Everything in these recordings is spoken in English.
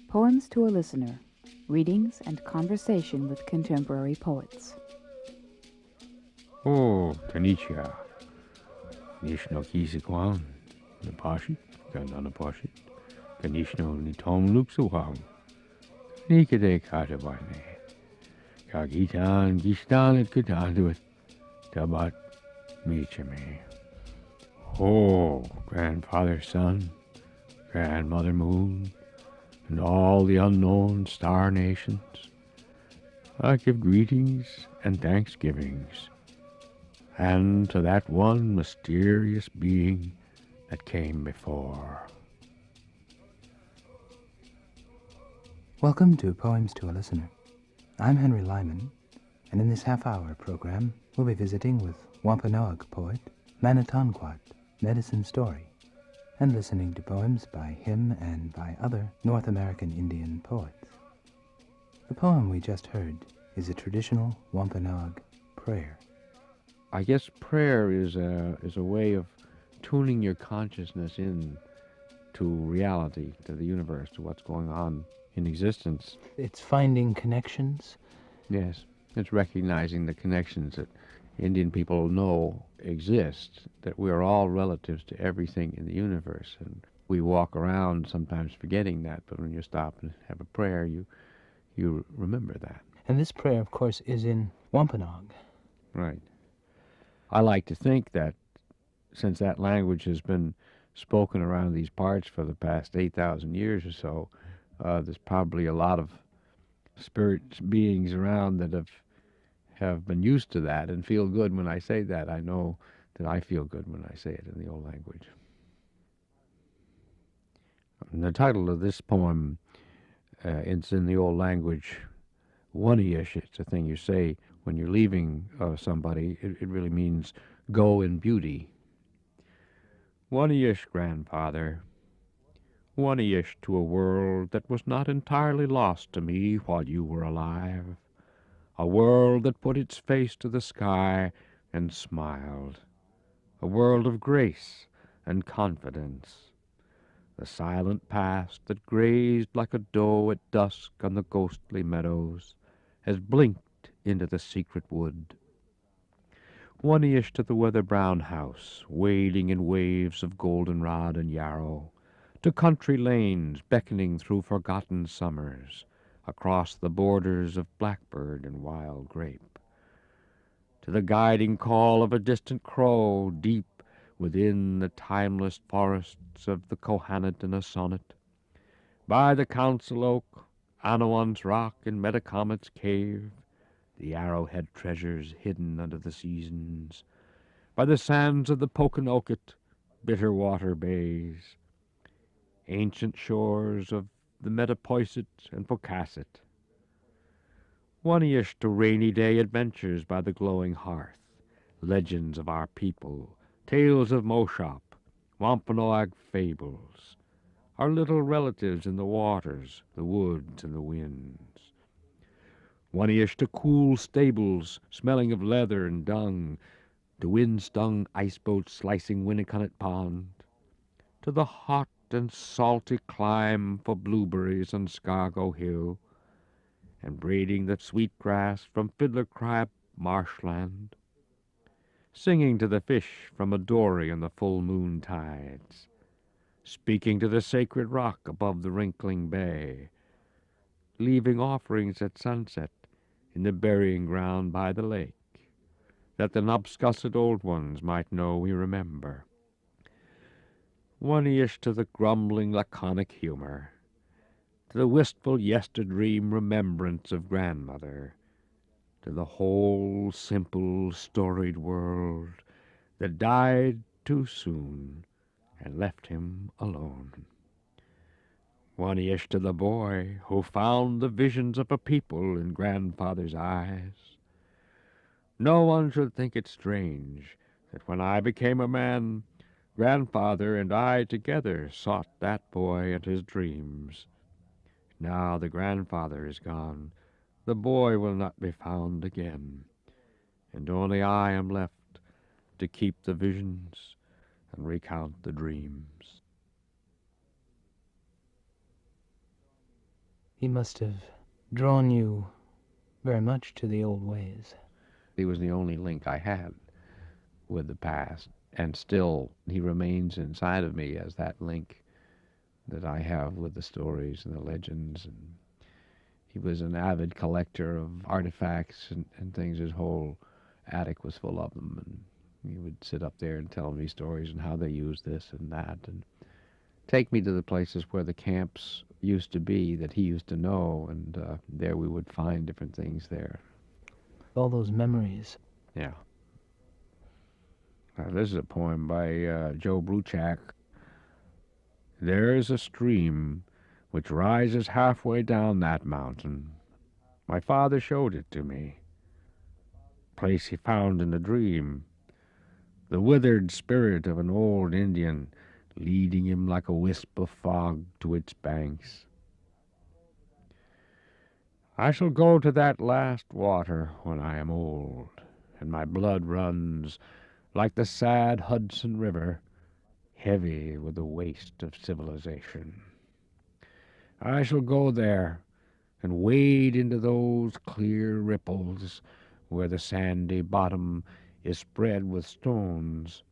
Poems to a Listener, readings and conversation with contemporary poets. Oh, Tanisha. Nishno Kisikwan. Napashit. Gananapashit. Kanishno Nitom Luxuham. Nikade Katabane. Kagitan Gishtan it Kutanduit. Tabat Michame. Oh, grandfather sun, grandmother moon, and all the unknown star nations. I give greetings and thanksgivings, and to that one mysterious being that came before. Welcome to Poems to a Listener. I'm Henry Lyman, and in this half-hour program, we'll be visiting with Wampanoag poet Manitonquat, Medicine Story, and listening to poems by him and by other North American Indian poets. The poem we just heard is a traditional Wampanoag prayer. I guess prayer is a way of tuning your consciousness in to reality, to the universe, to what's going on in existence. It's finding connections. Yes, it's recognizing the connections that Indian people know exist, that we're all relatives to everything in the universe. And we walk around sometimes forgetting that, but when you stop and have a prayer, you remember that. And this prayer, of course, is in Wampanoag. Right. I like to think that since that language has been spoken around these parts for the past 8,000 years or so, there's probably a lot of spirit beings around that have been used to that and feel good when I say that. I know that I feel good when I say it in the old language. And the title of this poem, it's in the old language, one-ish. It's a thing you say when you're leaving somebody. It really means go in beauty. One-ish, grandfather. One-ish to a world that was not entirely lost to me while you were alive. A world that put its face to the sky and smiled. A world of grace and confidence. The silent past that grazed like a doe at dusk on the ghostly meadows has blinked into the secret wood. One-ish to the weather-brown house, wading in waves of goldenrod and yarrow, to country lanes beckoning through forgotten summers, across the borders of blackbird and wild grape, to the guiding call of a distant crow deep within the timeless forests of the Kohanut and a sonnet, by the council oak, Anawan's rock, and Metacomet's cave, the arrowhead treasures hidden under the seasons, by the sands of the Pokanoket, bitter water bays, ancient shores of the Metapoiset and Pocasset. One-ish to rainy day adventures by the glowing hearth, legends of our people, tales of Moshop, Wampanoag fables, our little relatives in the waters, the woods, and the winds. One-ish to cool stables, smelling of leather and dung, to wind-stung iceboats slicing Winnicunnet Pond, to the hot and salty climb for blueberries on Scargo Hill, and braiding the sweetgrass from Fiddler Crab marshland, singing to the fish from a dory on the full moon tides, speaking to the sacred rock above the wrinkling bay, leaving offerings at sunset in the burying ground by the lake, that the nubscussed old ones might know we remember. One-ish to the grumbling laconic humor, to the wistful yesterdream remembrance of grandmother, to the whole simple storied world that died too soon and left him alone. One-ish to the boy who found the visions of a people in grandfather's eyes. No one should think it strange that when I became a man, grandfather and I together sought that boy and his dreams. Now the grandfather is gone, the boy will not be found again, and only I am left to keep the visions and recount the dreams. He must have drawn you very much to the old ways. He was the only link I had with the past, and still he remains inside of me as that link that I have with the stories and the legends. And he was an avid collector of artifacts and things. His whole attic was full of them, and he would sit up there and tell me stories and how they used this and that, and take me to the places where the camps used to be that he used to know, and there we would find different things there. All those memories. Yeah. This is a poem by Joe Bruchac. There is a stream which rises halfway down that mountain. My father showed it to me. Place he found in a dream. The withered spirit of an old Indian leading him like a wisp of fog to its banks. I shall go to that last water when I am old, and my blood runs like the sad Hudson River, heavy with the waste of civilization. I shall go there and wade into those clear ripples where the sandy bottom is spread with stones,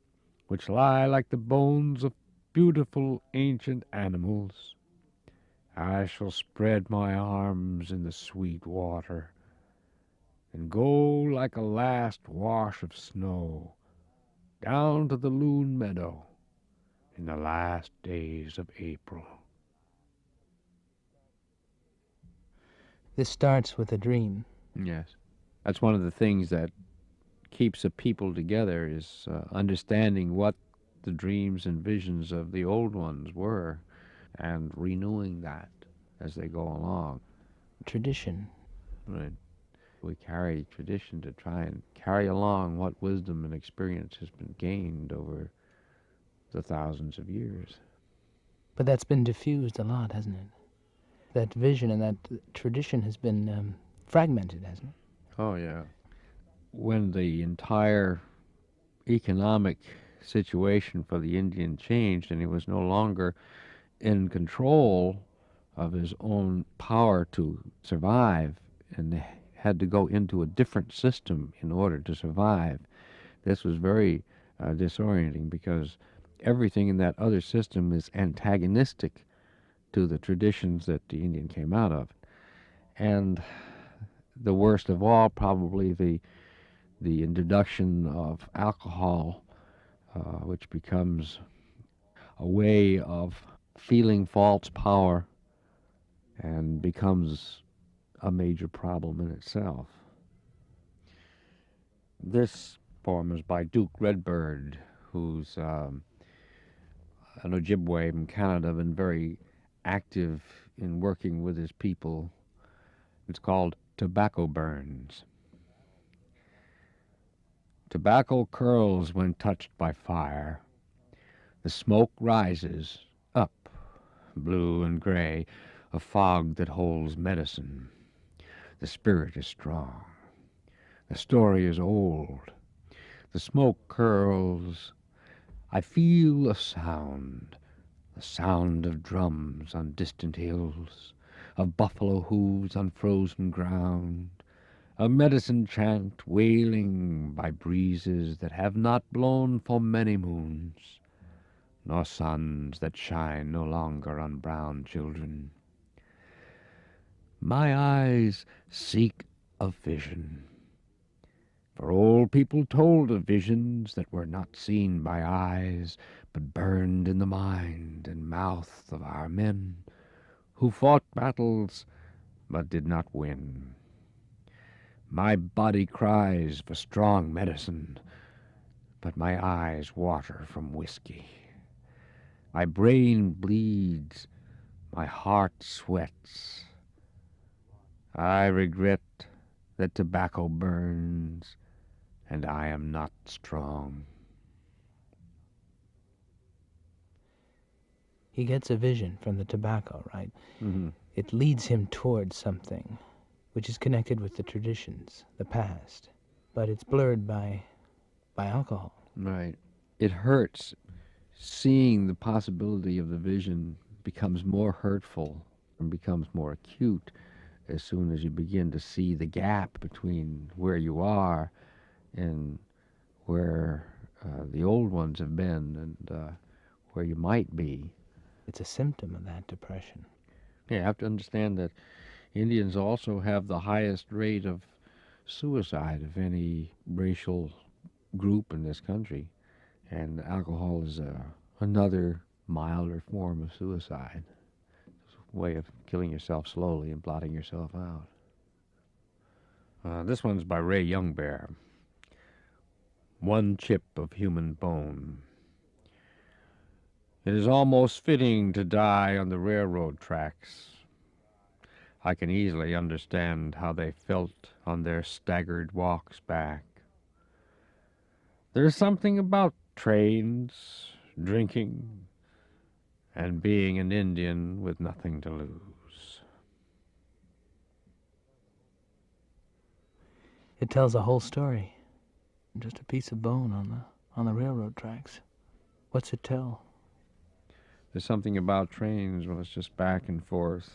which lie like the bones of beautiful ancient animals. I shall spread my arms in the sweet water and go like a last wash of snow down to the loon meadow in the last days of April. This starts with a dream. Yes. That's one of the things that keeps a people together is understanding what the dreams and visions of the old ones were and renewing that as they go along. Tradition. Right. We carry tradition to try and carry along what wisdom and experience has been gained over the thousands of years. But that's been diffused a lot, hasn't it? That vision and that tradition has been fragmented, hasn't it? Oh, yeah. When the entire economic situation for the Indian changed and he was no longer in control of his own power to survive and had to go into a different system in order to survive, this was very disorienting because everything in that other system is antagonistic to the traditions that the Indian came out of. And the worst of all, probably the introduction of alcohol, which becomes a way of feeling false power and becomes a major problem in itself. This poem is by Duke Redbird, who's an Ojibwe in Canada, been very active in working with his people. It's called Tobacco Burns. Tobacco curls when touched by fire. The smoke rises up, blue and gray, a fog that holds medicine. The spirit is strong. The story is old. The smoke curls. I feel a sound, the sound of drums on distant hills, of buffalo hooves on frozen ground, a medicine chant wailing by breezes that have not blown for many moons, nor suns that shine no longer on brown children. My eyes seek a vision, for old people told of visions that were not seen by eyes, but burned in the mind and mouth of our men, who fought battles but did not win. My body cries for strong medicine, but my eyes water from whiskey. My brain bleeds, my heart sweats. I regret that tobacco burns, and I am not strong. He gets a vision from the tobacco, right? Mm-hmm. It leads him towards something which is connected with the traditions, the past, but it's blurred by alcohol. Right. It hurts seeing the possibility of the vision becomes more hurtful and becomes more acute as soon as you begin to see the gap between where you are and where the old ones have been and where you might be. It's a symptom of that depression. You have to understand that Indians also have the highest rate of suicide of any racial group in this country, and alcohol is another milder form of suicide. It's a way of killing yourself slowly and blotting yourself out. This one's by Ray Youngbear. One chip of human bone. It is almost fitting to die on the railroad tracks. I can easily understand how they felt on their staggered walks back. There's something about trains, drinking, and being an Indian with nothing to lose. It tells a whole story. Just a piece of bone on the railroad tracks. What's it tell? There's something about trains, well, it's just back and forth,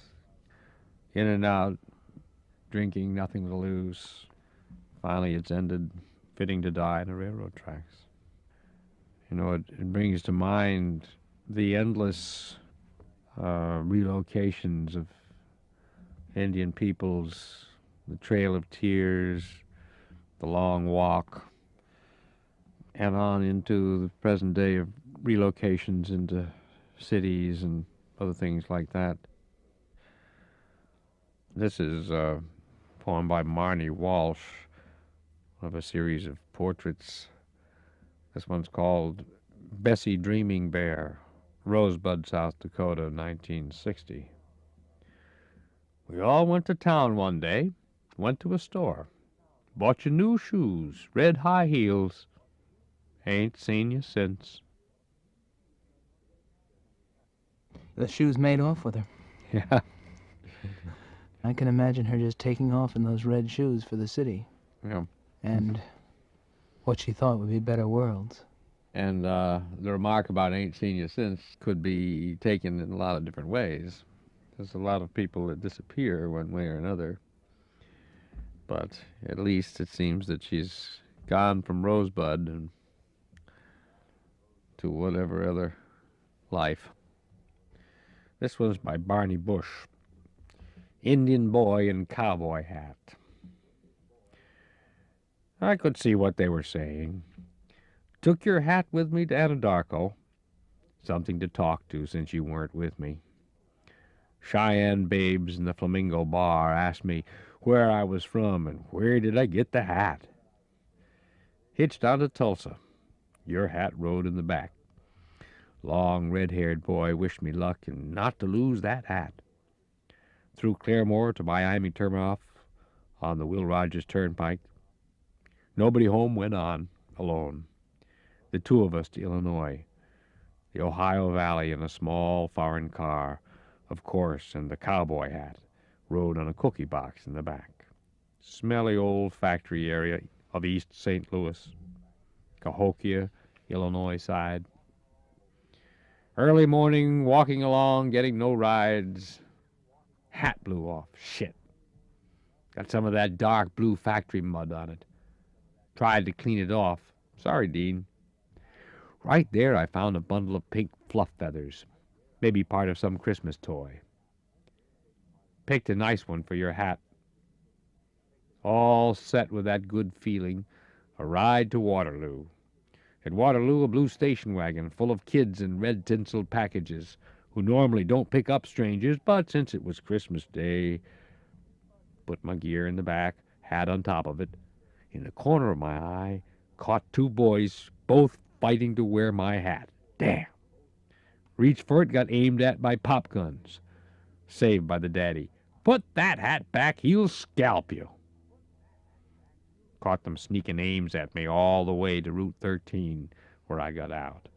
in and out, drinking, nothing to lose. Finally, it's ended, fitting to die on the railroad tracks. You know, it brings to mind the endless relocations of Indian peoples, the Trail of Tears, the Long Walk, and on into the present day of relocations into cities and other things like that. This is a poem by Marnie Walsh of a series of portraits. This one's called Bessie Dreaming Bear, Rosebud, South Dakota, 1960. We all went to town one day, went to a store, bought you new shoes, red high heels. Ain't seen you since. The shoes made off with her. Yeah. I can imagine her just taking off in those red shoes for the city. Yeah. And what she thought would be better worlds. And the remark about ain't seen you since could be taken in a lot of different ways. There's a lot of people that disappear one way or another. But at least it seems that she's gone from Rosebud and to whatever other life. This was by Barney Bush. Indian boy in cowboy hat. I could see what they were saying. Took your hat with me to Anadarko. Something to talk to since you weren't with me. Cheyenne babes in the Flamingo Bar asked me where I was from and where did I get the hat. Hitched out of Tulsa. Your hat rode in the back. Long red-haired boy wished me luck and not to lose that hat. Through Claremore to Miami Turnoff on the Will Rogers Turnpike. Nobody home, went on, alone. The two of us to Illinois. The Ohio Valley in a small foreign car, of course, and the cowboy hat rode on a cookie box in the back. Smelly old factory area of East St. Louis. Cahokia, Illinois side. Early morning, walking along, getting no rides. Hat blew off. Shit. Got some of that dark blue factory mud on it. Tried to clean it off. Sorry, Dean. Right there I found a bundle of pink fluff feathers. Maybe part of some Christmas toy. Picked a nice one for your hat. All set with that good feeling. A ride to Waterloo. At Waterloo, a blue station wagon full of kids in red tinseled packages who normally don't pick up strangers, but since it was Christmas Day, put my gear in the back, hat on top of it. In the corner of my eye, caught two boys, both fighting to wear my hat. Damn. Reached for it, got aimed at by pop guns. Saved by the daddy. Put that hat back, he'll scalp you. Caught them sneaking aims at me all the way to Route 13, where I got out.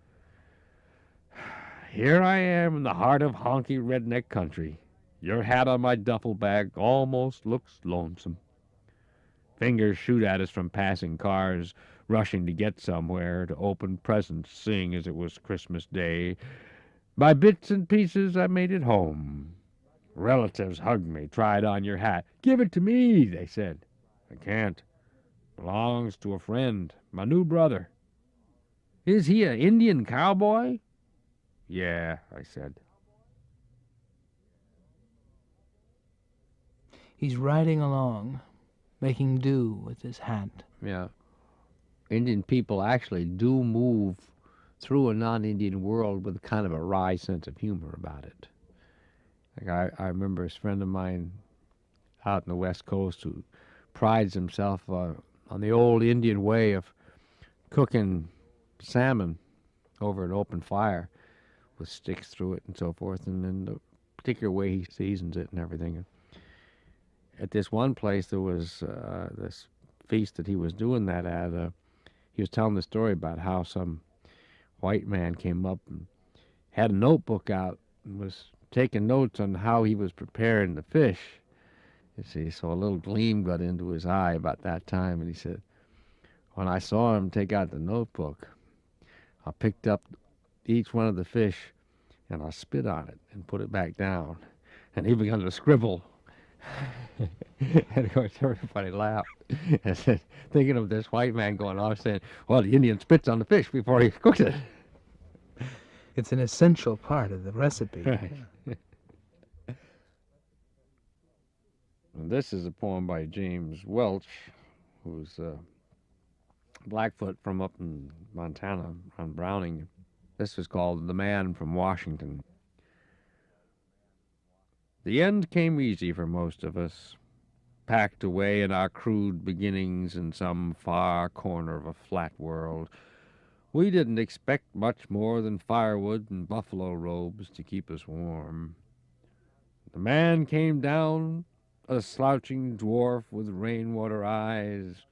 Here I am in the heart of honky redneck country. Your hat on my duffel bag almost looks lonesome. Fingers shoot at us from passing cars, rushing to get somewhere, to open presents, sing as it was Christmas Day. By bits and pieces, I made it home. Relatives hugged me, tried on your hat. Give it to me, they said. I can't. Belongs to a friend, my new brother. Is he an Indian cowboy? Yeah, I said. He's riding along, making do with his hat. Yeah. Indian people actually do move through a non-Indian world with kind of a wry sense of humor about it. Like I remember a friend of mine out in the West Coast who prides himself on the old Indian way of cooking salmon over an open fire with sticks through it and so forth, and then the particular way he seasons it and everything. At this one place, there was this feast that he was doing that at. He was telling the story about how some white man came up and had a notebook out and was taking notes on how he was preparing the fish. You see, so a little gleam got into his eye about that time, and he said, when I saw him take out the notebook, I picked up each one of the fish and I spit on it and put it back down. And he began to scribble. And of course, everybody laughed. And said, thinking of this white man going off saying, well, the Indian spits on the fish before he cooks it. It's an essential part of the recipe. Right. And this is a poem by James Welch, who's Blackfoot from up in Montana on Browning. This is called The Man from Washington. The end came easy for most of us, packed away in our crude beginnings in some far corner of a flat world. We didn't expect much more than firewood and buffalo robes to keep us warm. The man came down, a slouching dwarf with rainwater eyes,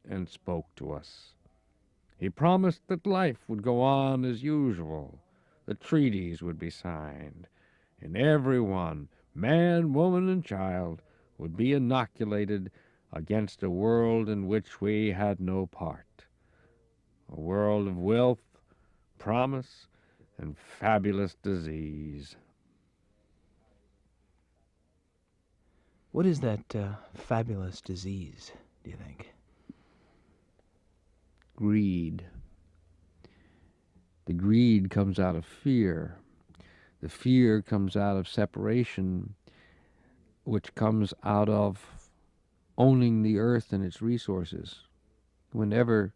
and spoke to us. He promised that life would go on as usual, the treaties would be signed, and everyone, man, woman, and child, would be inoculated against a world in which we had no part. A world of wealth, promise, and fabulous disease. What is that fabulous disease, do you think? Greed. The greed comes out of fear. The fear comes out of separation, which comes out of owning the earth and its resources. Whenever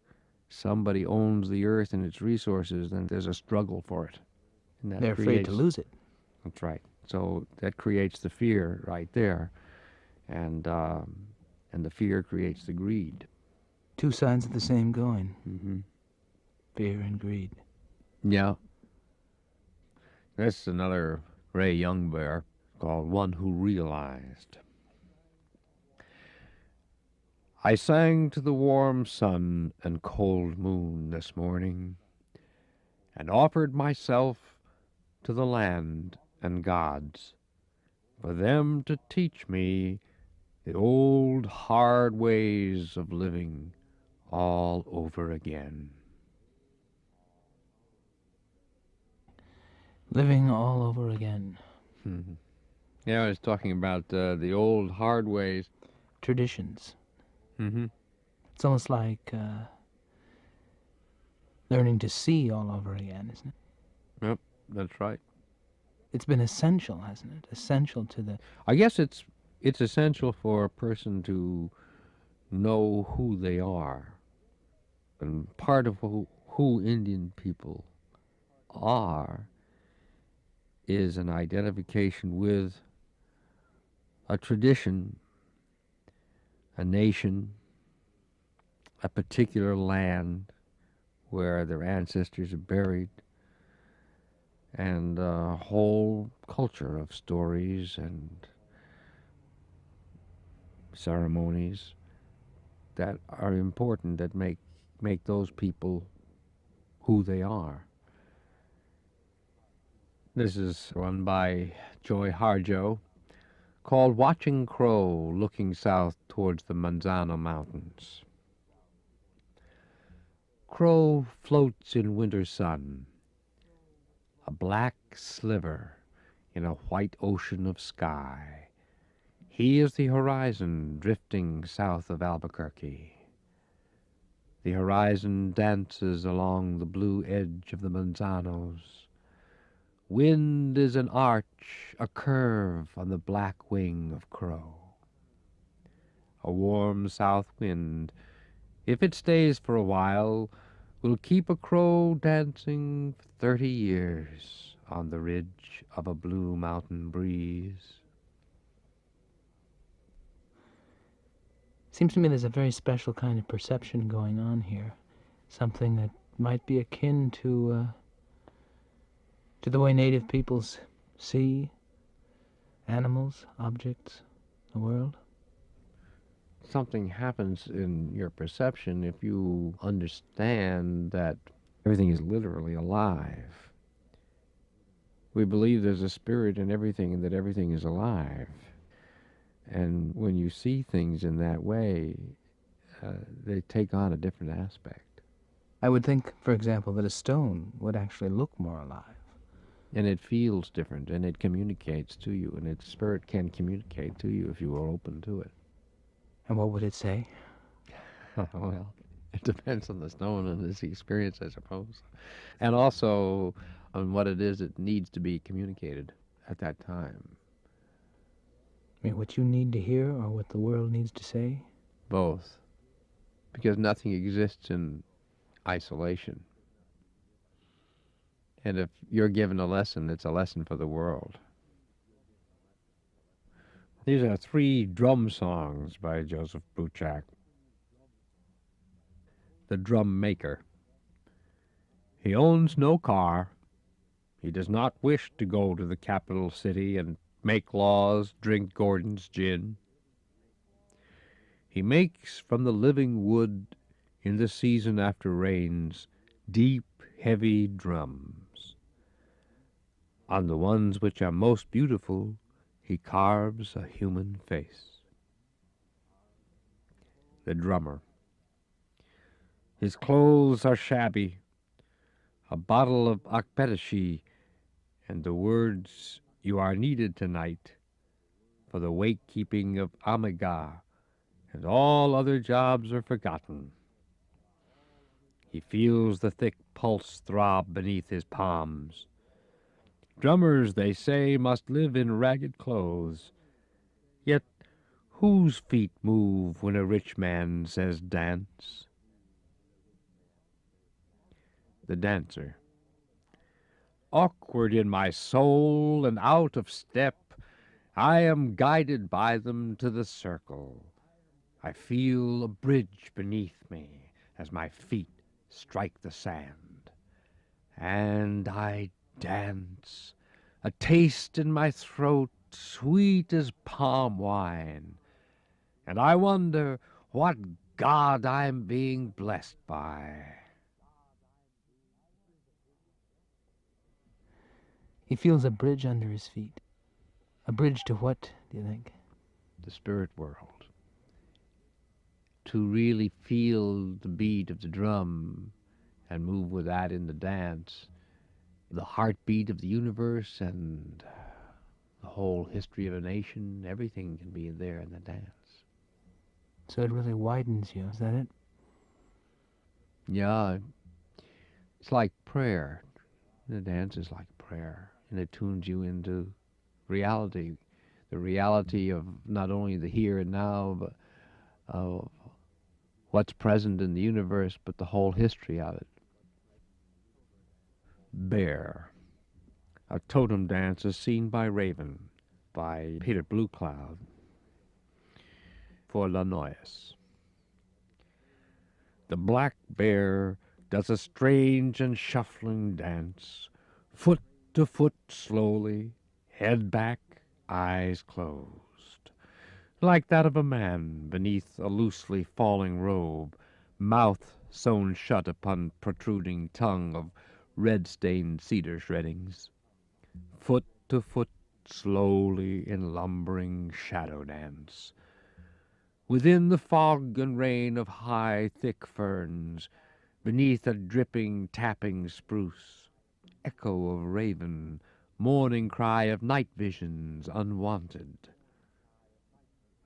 somebody owns the earth and its resources, then there's a struggle for it. And They're afraid to lose it. That's right. So that creates the fear right there. And the fear creates the greed. Two sides of the same coin. Mm-hmm. Fear and greed. Yeah. This is another Ray Young bear called One Who Realized. I sang to the warm sun and cold moon this morning, and offered myself to the land and gods, for them to teach me the old hard ways of living all over again. Living all over again. Mm-hmm. Yeah, I was talking about the old hard ways. Traditions. Mm-hmm. It's almost like learning to see all over again, isn't it? Yep, that's right. It's been essential, hasn't it? Essential to the... I guess it's essential for a person to know who they are. And part of who Indian people are is an identification with a tradition, a nation, a particular land where their ancestors are buried, and a whole culture of stories and ceremonies that are important, that make those people who they are. This is one by Joy Harjo, called Watching Crow Looking South Towards the Manzano Mountains. Crow floats in winter sun, a black sliver in a white ocean of sky. He is the horizon drifting south of Albuquerque. The horizon dances along the blue edge of the Manzanos. Wind is an arch, a curve on the black wing of Crow. A warm south wind, if it stays for a while, will keep a crow dancing for 30 years on the ridge of a blue mountain breeze. Seems to me there's a very special kind of perception going on here. Something that might be akin to the way native peoples see animals, objects, the world. Something happens in your perception if you understand that everything is literally alive. We believe there's a spirit in everything and that everything is alive. And when you see things in that way, they take on a different aspect. I would think, for example, that a stone would actually look more alive. And it feels different, and it communicates to you, and its spirit can communicate to you if you are open to it. And what would it say? Well, it depends on the stone and its experience, I suppose. And also on what it is that needs to be communicated at that time. I mean, what you need to hear or what the world needs to say? Both. Because nothing exists in isolation. And if you're given a lesson, it's a lesson for the world. These are 3 drum songs by Joseph Bruchac. The Drum Maker. He owns no car. He does not wish to go to the capital city and make laws, drink Gordon's gin. He makes from the living wood, in the season after rains, deep, heavy drums. On the ones which are most beautiful, he carves a human face. The Drummer. His clothes are shabby, a bottle of Akpetashi, and the words, "You are needed tonight," for the wake-keeping of Amiga, and all other jobs are forgotten. He feels the thick pulse throb beneath his palms. Drummers, they say, must live in ragged clothes. Yet whose feet move when a rich man says dance? The Dancer. Awkward in my soul and out of step, I am guided by them to the circle. I feel a bridge beneath me as my feet strike the sand. And I dance, a taste in my throat sweet as palm wine. And I wonder what god I'm being blessed by. He feels a bridge under his feet. A bridge to what, do you think? The spirit world. To really feel the beat of the drum and move with that in the dance, the heartbeat of the universe and the whole history of a nation, everything can be there in the dance. So it really widens you, is that it? Yeah, it's like prayer. The dance is like prayer, and it tunes you into reality, the reality of not only the here and now, but of what's present in the universe, but the whole history of it. Bear. A totem dance is seen by Raven, by Peter Bluecloud, for La Noyes. The black bear does a strange and shuffling dance, foot to foot slowly, head back, eyes closed, like that of a man beneath a loosely falling robe, mouth sewn shut upon protruding tongue of red-stained cedar shreddings. Foot to foot slowly in lumbering shadow dance. Within the fog and rain of high, thick ferns, beneath a dripping, tapping spruce, echo of raven, morning cry of night visions unwanted.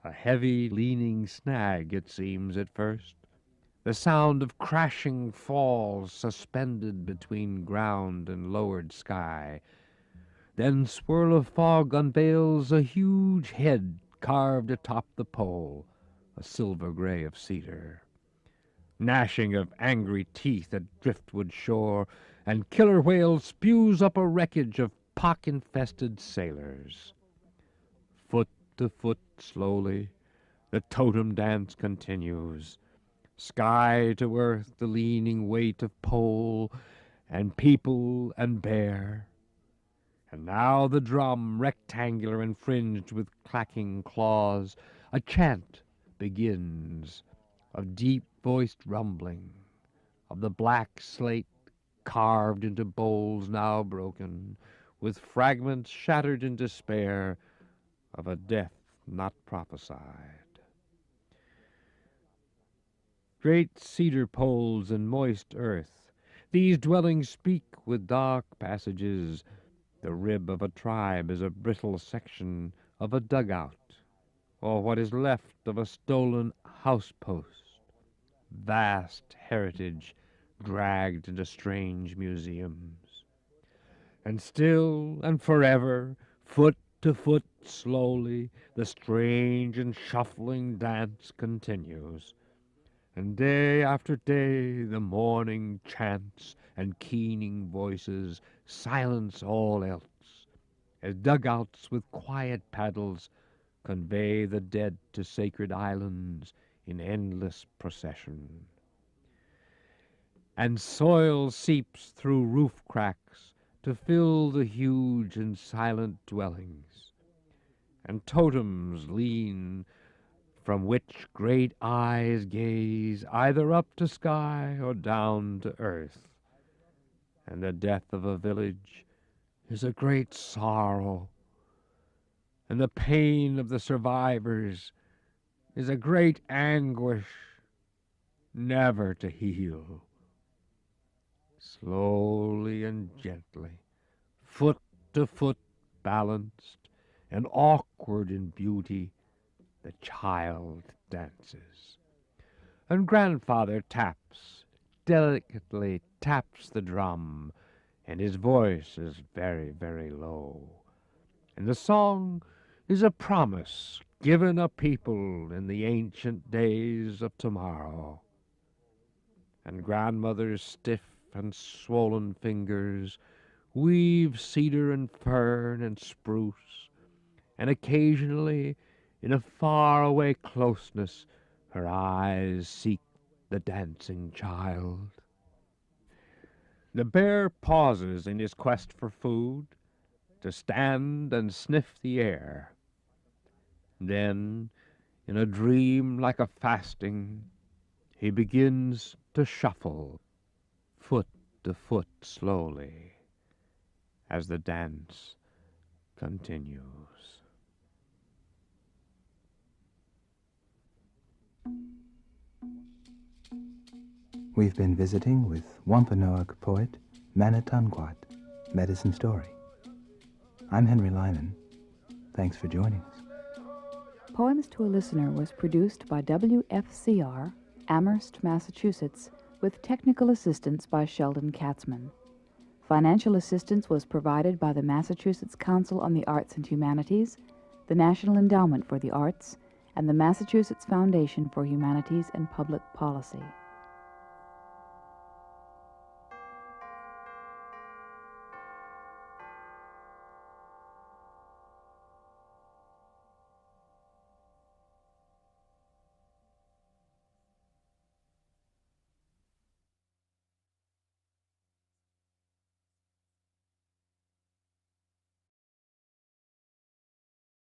A heavy, leaning snag, it seems at first, the sound of crashing falls suspended between ground and lowered sky. Then swirl of fog unveils a huge head carved atop the pole, a silver gray of cedar. Gnashing of angry teeth at driftwood shore, and killer whale spews up a wreckage of pock-infested sailors. Foot to foot slowly, the totem dance continues. Sky to earth, the leaning weight of pole, and people and bear. And now the drum, rectangular and fringed with clacking claws, a chant begins of deep-voiced rumbling, of the black slate carved into bowls now broken, with fragments shattered in despair of a death not prophesied. Great cedar poles and moist earth, these dwellings speak with dark passages. The rib of a tribe is a brittle section of a dugout, or what is left of a stolen house-post. Vast heritage dragged into strange museums. And still and forever, foot to foot slowly, the strange and shuffling dance continues. And day after day the morning chants and keening voices silence all else, as dugouts with quiet paddles convey the dead to sacred islands in endless procession. And soil seeps through roof cracks to fill the huge and silent dwellings, and totems lean from which great eyes gaze either up to sky or down to earth. And the death of a village is a great sorrow, and the pain of the survivors is a great anguish, never to heal. Slowly and gently, foot to foot balanced, and awkward in beauty, the child dances. And grandfather taps, delicately taps the drum, and his voice is very, very low. And the song is a promise given a people in the ancient days of tomorrow. And grandmother's stiff and swollen fingers weave cedar and fern and spruce, and occasionally, in a far-away closeness, her eyes seek the dancing child. The bear pauses in his quest for food, to stand and sniff the air. Then, in a dream like a fasting, he begins to shuffle, foot to foot slowly, as the dance continues. We've been visiting with Wampanoag poet Manitonquat, Medicine Story. I'm Henry Lyman. Thanks for joining us. Poems to a Listener was produced by WFCR, Amherst, Massachusetts, with technical assistance by Sheldon Katzman. Financial assistance was provided by the Massachusetts Council on the Arts and Humanities, the National Endowment for the Arts, and the Massachusetts Foundation for Humanities and Public Policy.